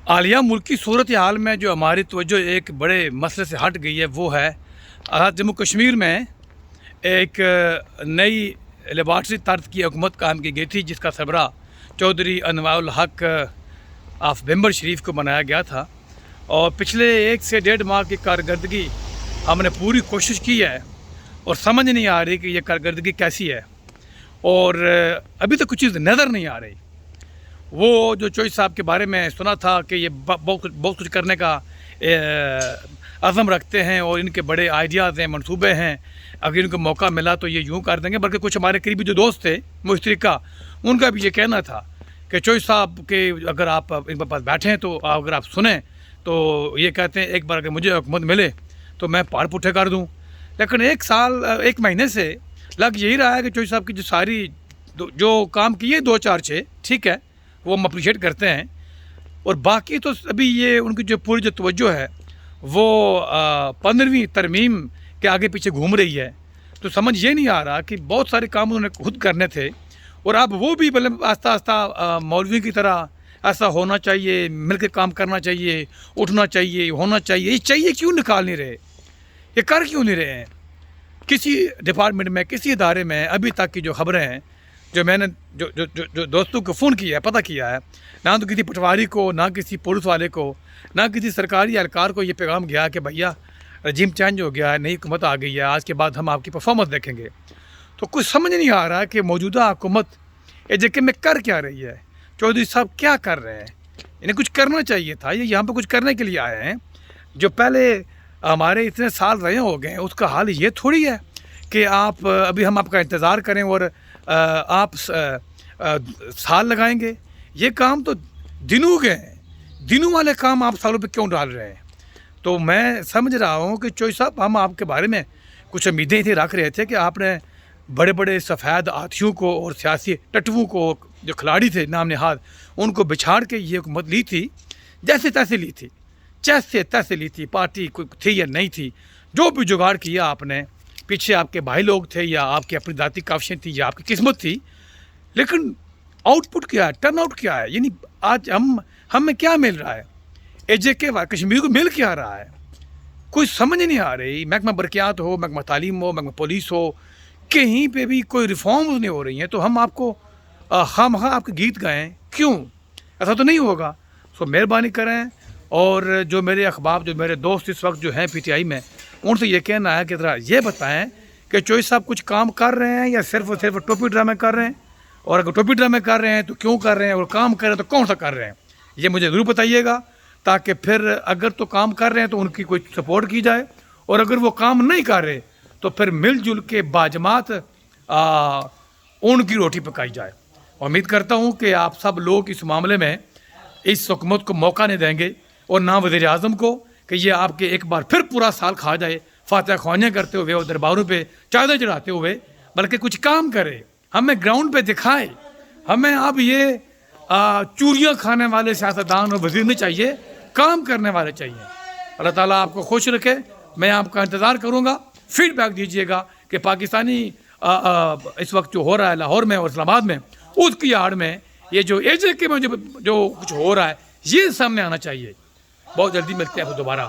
حالیہ ملکی صورت حال میں جو ہماری توجہ ایک بڑے مسئلے سے ہٹ گئی ہے وہ ہے جموں کشمیر میں ایک نئی لیبارٹری طرز کی حکومت قائم کی گئی تھی جس کا سربراہ چودھری انواع الحق آف بھمبر شریف کو بنایا گیا تھا، اور پچھلے 1 سے 1.5 ماہ کی کارکردگی ہم نے پوری کوشش کی ہے اور سمجھ نہیں آ رہی کہ یہ کارکردگی کیسی ہے، اور ابھی تک کچھ چیز نظر نہیں آ رہی۔ وہ جو چوئی صاحب کے بارے میں سنا تھا کہ یہ بہت کچھ کرنے کا عزم رکھتے ہیں اور ان کے بڑے آئیڈیاز ہیں، منصوبے ہیں، اگر ان کو موقع ملا تو یہ یوں کر دیں گے، بلکہ کچھ ہمارے قریبی جو دوست تھے مشترکہ، ان کا بھی یہ کہنا تھا کہ چوئی صاحب کے اگر آپ ان کے پاس بیٹھیں تو اگر آپ سنیں تو یہ کہتے ہیں ایک بار اگر مجھے حکومت ملے تو میں پہاڑ پٹھے کر دوں۔ لیکن 1 مہینے سے لگ یہی رہا ہے کہ چوئی صاحب کی جو ساری جو کام کیے 2-4-6 ٹھیک ہے، وہ ہم اپریشیٹ کرتے ہیں، اور باقی تو ابھی یہ ان کی جو پوری جو توجہ ہے وہ 15ویں ترمیم کے آگے پیچھے گھوم رہی ہے۔ تو سمجھ یہ نہیں آ رہا کہ بہت سارے کام انہوں نے خود کرنے تھے، اور اب وہ بھی مطلب آہستہ آہستہ مولوی کی طرح ایسا ہونا چاہیے، مل کے کام کرنا چاہیے، اٹھنا چاہیے، ہونا چاہیے، یہ چاہیے کیوں نکال نہیں رہے، یہ کر کیوں نہیں رہے ہیں؟ کسی ڈپارٹمنٹ میں، کسی ادارے میں ابھی تک کی جو خبریں ہیں، جو میں نے جو دوستوں کو فون کیا ہے، پتہ کیا ہے، نہ تو کسی پٹواری کو، نہ کسی پولیس والے کو، نہ کسی سرکاری اہلکار کو یہ پیغام گیا کہ بھیا رجیم چینج ہو گیا ہے، نئی حکومت آ گئی ہے، آج کے بعد ہم آپ کی پرفارمنس دیکھیں گے۔ تو کچھ سمجھ نہیں آ رہا کہ موجودہ حکومت AJK میں کر کیا رہی ہے، چودھری صاحب کیا کر رہے ہیں۔ انہیں کچھ کرنا چاہیے تھا، یہ یہاں پہ کچھ کرنے کے لیے آئے ہیں۔ جو پہلے ہمارے اتنے سال رہے ہو گئے ہیں، اس کا حال یہ تھوڑی ہے کہ آپ ابھی ہم آپ کا انتظار کریں اور آپ سال لگائیں گے۔ یہ کام تو دنوں کے ہیں، دنوں والے کام آپ سالوں پہ کیوں ڈال رہے ہیں؟ تو میں سمجھ رہا ہوں کہ چوئی صاحب ہم آپ کے بارے میں کچھ امیدیں تھیں، رکھ رہے تھے کہ آپ نے بڑے بڑے سفید ہاتھیوں کو اور سیاسی ٹٹووں کو، جو کھلاڑی تھے نام نہاد، ان کو بچھاڑ کے یہ حکومت لی تھی، جیسے تیسے لی تھی، جیسے تیسے لی تھی، پارٹی کوئی تھی یا نہیں تھی، جو بھی جگاڑ کیا آپ نے، پیچھے آپ کے بھائی لوگ تھے یا آپ کی اپنی ذاتی کاوشیں تھی یا آپ کی قسمت تھی، لیکن آؤٹ پٹ کیا ہے، ٹرن آؤٹ کیا ہے؟ یعنی آج ہمیں کیا مل رہا ہے؟ AJK کشمیر کو مل کیا رہا ہے؟ کوئی سمجھ نہیں آ رہی۔ محکمہ برقیات ہو، محکمہ تعلیم ہو، محکمہ پولیس ہو، کہیں پہ بھی کوئی ریفارمز نہیں ہو رہی ہیں، تو ہم آپ کو خواہ آپ کے گیت گائیں کیوں؟ ایسا تو نہیں ہوگا۔ سو مہربانی کریں، اور جو میرے احباب، جو میرے دوست اس وقت جو ہیں PTI میں، ان سے یہ کہنا ہے کہ ذرا یہ بتائیں کہ چوئی صاحب کچھ کام کر رہے ہیں یا صرف اور صرف ٹوپی ڈرامے کر رہے ہیں، اور اگر ٹوپی ڈرامے کر رہے ہیں تو کیوں کر رہے ہیں، اور کام کر رہے ہیں تو کون سا کر رہے ہیں؟ یہ مجھے ضرور بتائیے گا، تاکہ پھر اگر تو کام کر رہے ہیں تو ان کی کوئی سپورٹ کی جائے، اور اگر وہ کام نہیں کر رہے تو پھر مل جل کے باجماعت ان کی روٹی پکائی جائے۔ امید کرتا ہوں کہ آپ سب لوگ اس معاملے میں اس حکومت کو موقع نہیں دیں گے، اور نہ وزیر اعظم کو، کہ یہ آپ کے ایک بار پھر پورا سال کھا جائے فاتحہ خوانیاں کرتے ہوئے اور درباروں پہ چادر چڑھاتے ہوئے، بلکہ کچھ کام کرے، ہمیں گراؤنڈ پہ دکھائے۔ ہمیں اب یہ چوریاں کھانے والے سیاستدان اور وزیر نہیں چاہیے، کام کرنے والے چاہیے۔ اللہ تعالیٰ آپ کو خوش رکھے، میں آپ کا انتظار کروں گا، فیڈ بیک دیجیے گا کہ پاکستانی اس وقت جو ہو رہا ہے لاہور میں اور اسلام آباد میں، اس کی آڑ میں یہ جو AJK میں جو کچھ ہو رہا ہے، یہ سامنے آنا چاہیے۔ بہت جلدی ملتے ہیں دوبارہ۔